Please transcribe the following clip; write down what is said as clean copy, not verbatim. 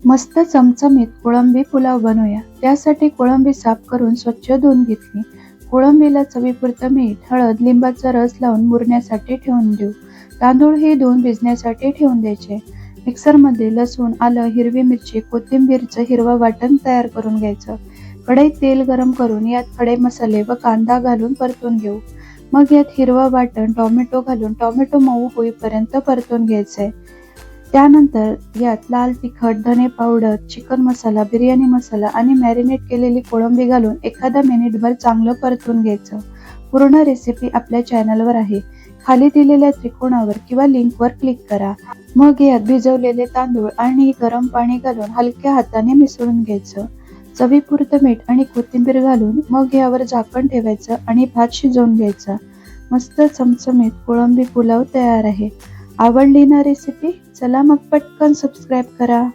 मस्त चमचमीत कोळंबी पुलाव बनवूया. त्यासाठी कोळंबी साफ करून स्वच्छ धुवून घेतली. कोळंबीला चवीपुरतं मीठ, हळद, लिंबाचा रस लावून मुरण्यासाठी ठेवून देऊ. तांदूळ हे धुवून भिजण्यासाठी ठेवून द्यायचे. मिक्सरमध्ये लसूण, आलं, हिरवी मिरची, कोथिंबीरचं हिरवं वाटण तयार करून घ्यायचं. कढईत तेल गरम करून यात खडे मसाले व कांदा घालून परतून घेऊ. मग यात हिरवं वाटण, टोमॅटो घालून टोमॅटो मऊ होईपर्यंत परतून घ्यायचंय. त्यानंतर यात लाल तिखट, धने पावडर, चिकन मसाला, बिर्याणी मसाला आणि मॅरिनेट केलेली कोळंबी घालून एखादा मिनिटभर चांगलं परतून घ्यायचं. पूर्ण रेसिपी आपल्या चॅनलवर आहे. खाली दिलेल्या त्रिकोणावर किंवा लिंकवर क्लिक करा. मग यात भिजवलेले तांदूळ आणि गरम पाणी घालून हलक्या हाताने मिसळून घ्यायचं. चवीपुरतं मीठ आणि कोथिंबीर घालून मग यावर झाकण ठेवायचं आणि भात शिजवून घ्यायचा. मस्त चमचमीत कोळंबी पुलाव तयार आहे. आवडली ना रेसिपी? चला मग पटकन सबस्क्राईब करा.